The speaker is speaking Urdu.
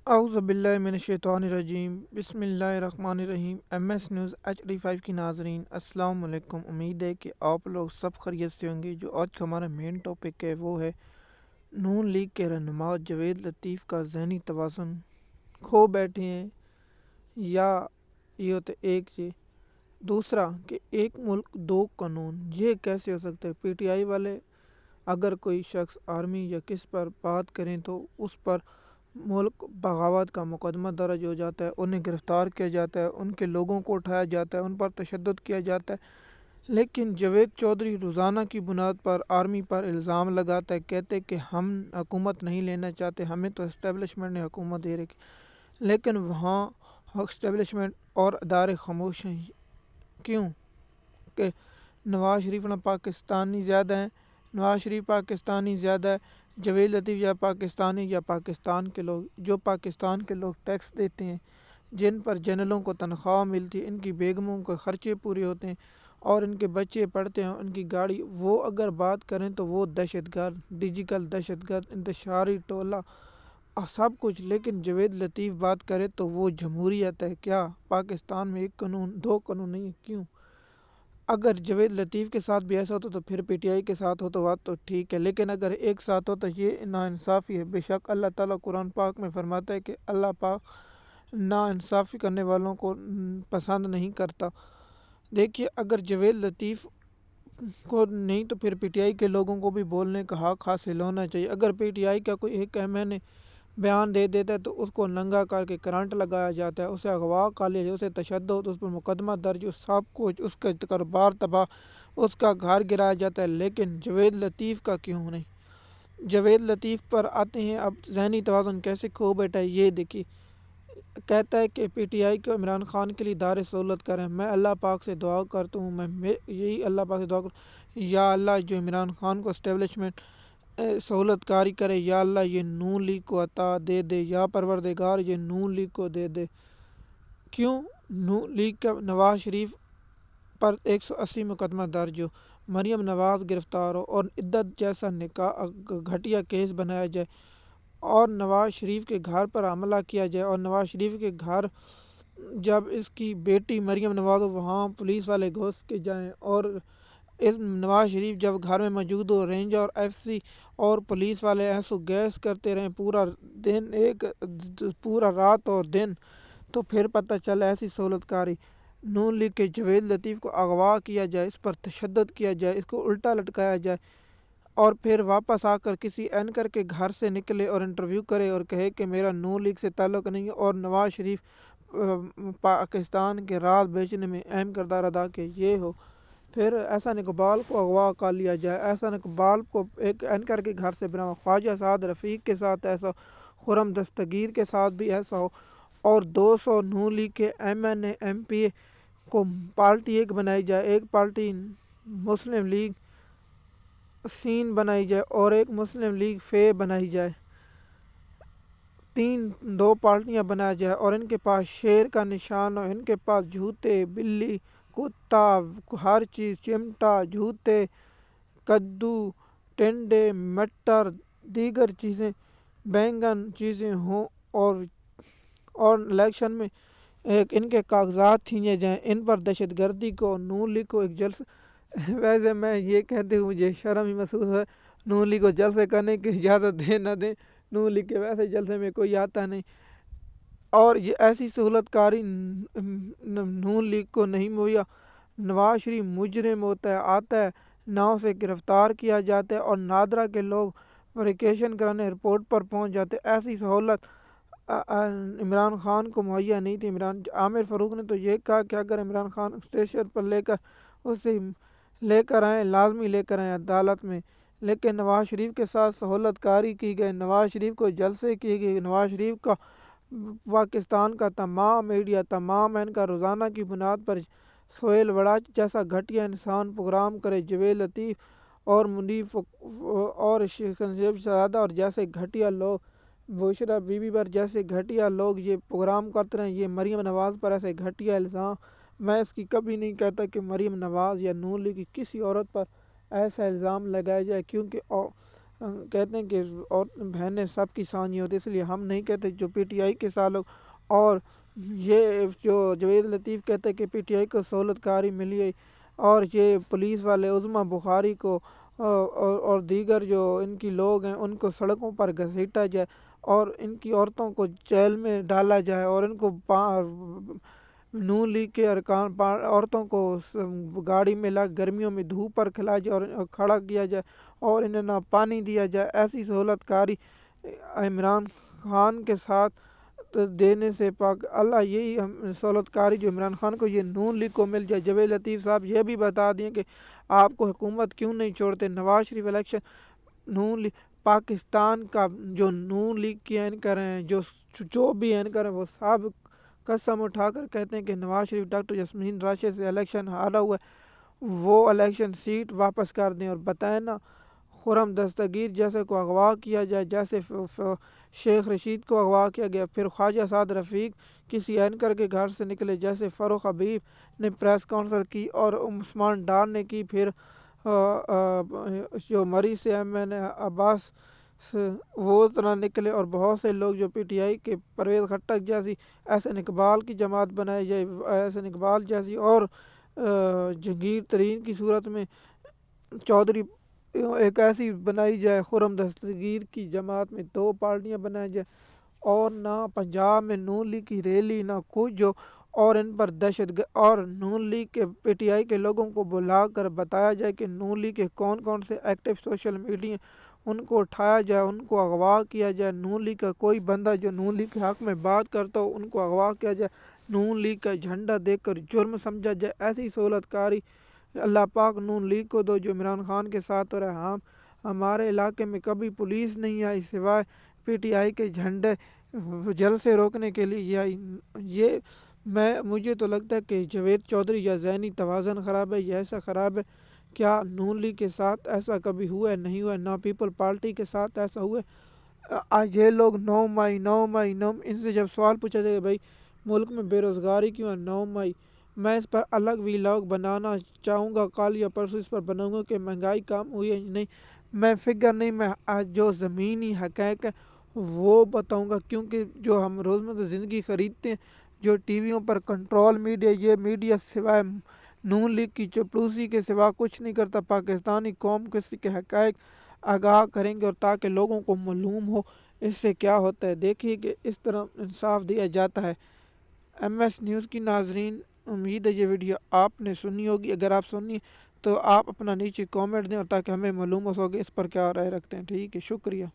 اعوذ باللہ من الشیطان الرجیم، بسم اللہ الرحمن الرحیم۔ ایم ایس نیوز HD5 کی ناظرین السلام علیکم۔ امید ہے کہ آپ لوگ سب خیریت سے ہوں گے۔ جو آج کا ہمارا مین ٹاپک ہے وہ ہے نون لیگ کے رہنما جاوید لطیف کا ذہنی توازن کھو بیٹھے ہیں، یا یہ ہوتا ہے ایک یہ دوسرا کہ ایک ملک دو قانون، یہ کیسے ہو سکتا ہے؟ پی ٹی آئی والے اگر کوئی شخص آرمی یا کس پر بات کریں تو اس پر ملک بغاوت کا مقدمہ درج ہو جاتا ہے، انہیں گرفتار کیا جاتا ہے، ان کے لوگوں کو اٹھایا جاتا ہے، ان پر تشدد کیا جاتا ہے۔ لیکن جاوید چودھری روزانہ کی بنیاد پر آرمی پر الزام لگاتا ہے، کہتے کہ ہم حکومت نہیں لینا چاہتے، ہمیں تو اسٹیبلشمنٹ نے حکومت دے رکھی، لیکن وہاں اسٹیبلشمنٹ اور ادارے خاموش ہیں۔ کیوں؟ کہ نواز شریف نہ پاکستانی زیادہ ہیں، نواز شریف پاکستانی زیادہ ہے، جاوید لطیف یا پاکستانی یا پاکستان کے لوگ، جو پاکستان کے لوگ ٹیکس دیتے ہیں، جن پر جنرلوں کو تنخواہ ملتی ہے، ان کی بیگموں کے خرچے پورے ہوتے ہیں اور ان کے بچے پڑھتے ہیں، ان کی گاڑی، وہ اگر بات کریں تو وہ دہشت گرد، ڈیجیکل دہشت گرد، انتشاری ٹولہ، سب کچھ۔ لیکن جاوید لطیف بات کرے تو وہ جمہوریت ہے۔ کیا پاکستان میں ایک قانون دو قانون نہیں ہے؟ کیوں؟ اگر جاوید لطیف کے ساتھ بھی ایسا ہوتا تو پھر پی ٹی آئی کے ساتھ ہو تو بات تو ٹھیک ہے، لیکن اگر ایک ساتھ ہو تو یہ ناانصافی ہے۔ بے شک اللہ تعالیٰ قرآن پاک میں فرماتا ہے کہ اللہ پاک ناانصافی کرنے والوں کو پسند نہیں کرتا۔ دیکھیے، اگر جاوید لطیف کو نہیں تو پھر پی ٹی آئی کے لوگوں کو بھی بولنے کا حق حاصل ہونا چاہیے۔ اگر پی ٹی آئی کا کوئی ایک ایم این اے بیان دے دیتا ہے تو اس کو ننگا کر کے کرنٹ لگایا جاتا ہے، اسے اغوا کر لیا جاتا ہے، اسے تشدد، اس پر مقدمہ درج، سب کچھ، اس کا کاروبار تباہ، اس کا گھر گرایا جاتا ہے۔ لیکن جاوید لطیف کا کیوں نہیں؟ جاوید لطیف پر آتے ہیں۔ اب ذہنی توازن کیسے کھو بیٹھا ہے یہ دیکھیے۔ کہتا ہے کہ پی ٹی آئی کو عمران خان کے لیے ادارے سہولت کریں، میں اللہ پاک سے دعا کرتا ہوں، میں یہی اللہ پاک سے دعا کرتا ہوں، یا اللہ جو عمران خان کو اسٹیبلشمنٹ سہولت کاری کرے، یا اللہ یہ نون لیگ کو عطا دے دے، یا پروردگار یہ نون لیگ کو دے دے۔ کیوں؟ نون لیگ کا نواز شریف پر 180 مقدمہ درج ہو، مریم نواز گرفتار ہو اور عدت جیسا نکاح گھٹیا کیس بنایا جائے اور نواز شریف کے گھر پر حملہ کیا جائے، اور نواز شریف کے گھر جب اس کی بیٹی مریم نواز ہو وہاں پولیس والے گھس کے جائیں، اور نواز شریف جب گھر میں موجود ہو رینج اور ایف سی اور پولیس والے ایسو گیس کرتے رہیں پورا دن، پورا رات اور دن، تو پھر پتہ چلا ایسی سہولت کاری۔ نون لیگ کے جاوید لطیف کو اغوا کیا جائے، اس پر تشدد کیا جائے، اس کو الٹا لٹکایا جائے، اور پھر واپس آ کر کسی اینکر کے گھر سے نکلے اور انٹرویو کرے اور کہے کہ میرا نون لیگ سے تعلق نہیں ہے، اور نواز شریف پاکستان کے راز بیچنے میں اہم کردار ادا کہ یہ ہو۔ پھر احسن اقبال کو اغوا کر لیا جائے، احسن اقبال کو ایک اینکر کے گھر سے بنا، خواجہ سعد رفیق کے ساتھ ایسا، خرم دستگیر کے ساتھ بھی ایسا ہو، اور 200 نون لیگ کے M N A M P A کو پارٹی ایک بنائی جائے، ایک پارٹی مسلم لیگ سین بنائی جائے اور ایک مسلم لیگ فے بنائی جائے، دو پارٹیاں بنایا جائے، اور ان کے پاس شیر کا نشان ہو، ان کے پاس جوتے، بلی، کتا، ہر چیز، چمٹا، جوتے، کدو، ٹنڈے، مٹر، دیگر چیزیں، بینگن چیزیں ہوں، اور الیکشن میں ایک ان کے کاغذات چھینے جائیں، ان پر دہشت گردی کو، نون لیگ کو ایک جلسہ ویسے میں یہ کہتے ہوئے مجھے شرم ہی محسوس ہے، نون لیگ کو جلسے کرنے کی اجازت دیں نہ دیں، نون لیگ کے ویسے جلسے میں کوئی آتا نہیں، اور یہ ایسی سہولت کاری نون لیگ کو نہیں مہیا۔ نواز شریف مجرم ہوتا ہے، آتا ہے، نہ اسے گرفتار کیا جاتا ہے، اور نادرا کے لوگ ویریفیکیشن کرانے ایئرپورٹ پر پہنچ جاتے، ایسی سہولت عمران خان کو مہیا نہیں تھی۔ عامر فاروق نے تو یہ کہا کہ اگر عمران خان اسٹیشن پر لے کر اسے لے کر آئیں، لازمی لے کر آئیں عدالت میں، لیکن نواز شریف کے ساتھ سہولت کاری کی گئی، نواز شریف کو جلسے کیے گئے، نواز شریف کا پاکستان کا تمام میڈیا، تمام ان کا روزانہ کی بنیاد پر سہیل وڑاچ جیسا گھٹیا انسان پروگرام کرے، جاوید لطیف اور منیف اور شیخ شہزادہ اور جیسے گھٹیا لوگ، بشرا بی بی پر جیسے گھٹیا لوگ یہ پروگرام کرتے رہیں، یہ مریم نواز پر ایسے گھٹیا الزام، میں اس کی کبھی نہیں کہتا کہ مریم نواز یا نون لیگ کی کسی عورت پر ایسا الزام لگایا جائے، کیونکہ کہتے ہیں کہ اور بہنیں سب کی سانجی ہوتی، اس لیے ہم نہیں کہتے جو پی ٹی آئی کے ساتھ لوگ، اور یہ جو جوید لطیف کہتے ہیں کہ پی ٹی آئی کو سہولت کاری ملی ہے، اور یہ پولیس والے عظمیٰ بخاری کو اور دیگر جو ان کی لوگ ہیں ان کو سڑکوں پر گھسیٹا جائے، اور ان کی عورتوں کو جیل میں ڈالا جائے، اور ان کو نون لیگ کے ارکان عورتوں کو گاڑی میں لا گرمیوں میں دھوپ پر کھلایا جائے اور کھڑا کیا جائے، اور انہیں نہ پانی دیا جائے، ایسی سہولت کاری عمران خان کے ساتھ دینے سے پاک اللہ، یہی سہولت کاری جو عمران خان کو یہ نون لیگ کو مل جائے۔ جوید لطیف صاحب یہ بھی بتا دیں کہ آپ کو حکومت کیوں نہیں چھوڑتے۔ نواز شریف الیکشن نون لیگ پاکستان کا جو نون لیگ کی اینکر ہیں، جو بھی اینکر ہیں، وہ سب قسم اٹھا کر کہتے ہیں کہ نواز شریف ڈاکٹر یاسمین راشد سے الیکشن ہارا ہوا ہے، وہ الیکشن سیٹ واپس کر دیں، اور بتائیں نا خرم دستگیر جیسے کو اغوا کیا جائے، جیسے شیخ رشید کو اغوا کیا گیا، پھر خواجہ سعد رفیق کسی اینکر کے گھر سے نکلے جیسے فاروق حبیب نے پریس کانفرنس کی، اور عثمان ڈار نے کی، پھر جو مری سے ایم این اے عباس وہ طرح نکلے، اور بہت سے لوگ جو پی ٹی آئی کے پرویز خٹک جیسی، احسن اقبال کی جماعت بنائی جائے، احسن اقبال جیسی، اور جہانگیر ترین کی صورت میں چودھری ایک ایسی بنائی جائے، خرم دستگیر کی جماعت میں دو پارٹیاں بنائی جائے، اور نہ پنجاب میں نون لیگ کی ریلی نہ کچھ جو، اور ان پر اور نون لیگ کے پی ٹی آئی کے لوگوں کو بلا کر بتایا جائے کہ نون لیگ کے کون کون سے ایکٹیو سوشل میڈیا، ان کو اٹھایا جائے، ان کو اغوا کیا جائے، نون لیگ کا کوئی بندہ جو نون لیگ کے حق میں بات کرتا ہو ان کو اغوا کیا جائے، نون لیگ کا جھنڈا دیکھ کر جرم سمجھا جائے، ایسی سہولت کاری اللہ پاک نون لیگ کو دو جو عمران خان کے ساتھ ہو رہا ہے۔ ہمارے علاقے میں کبھی پولیس نہیں آئی سوائے پی ٹی آئی کے جھنڈے جلسے روکنے کے لیے یہ مجھے تو لگتا ہے کہ جاوید چودھری یا ذہنی توازن خراب ہے، یا ایسا خراب ہے۔ کیا نون لیگ کے ساتھ ایسا کبھی ہوا ہے؟ نہیں ہوا ہے۔ نہ پیپل پارٹی کے ساتھ ایسا ہوا ہے۔ آج یہ لوگ 9 مئی ان سے جب سوال پوچھا جائے کہ بھائی ملک میں بے روزگاری کیوں ہے 9 مئی، میں اس پر الگ ویلاگ بنانا چاہوں گا، کل یا پرسوں اس پر بناؤں گا کہ مہنگائی کم ہوئی ہے نہیں، میں فگر نہیں، میں جو زمینی حقائق ہے وہ بتاؤں گا، کیونکہ جو ہم روزمرہ زندگی خریدتے ہیں، جو ٹی ویوں پر کنٹرول میڈیا، یہ میڈیا سوائے نون لیگ کی چپلوسی کے سوا کچھ نہیں کرتا۔ پاکستانی قوم کو اس کے حقائق آگاہ کریں گے، اور تاکہ لوگوں کو معلوم ہو اس سے کیا ہوتا ہے۔ دیکھیے کہ اس طرح انصاف دیا جاتا ہے۔ ایم ایس نیوز کی ناظرین، امید ہے یہ ویڈیو آپ نے سنی ہوگی، اگر آپ سنی تو آپ اپنا نیچے کامنٹ دیں، اور تاکہ ہمیں معلوم ہو سکے اس پر کیا رائے رکھتے ہیں۔ ٹھیک ہے، شکریہ۔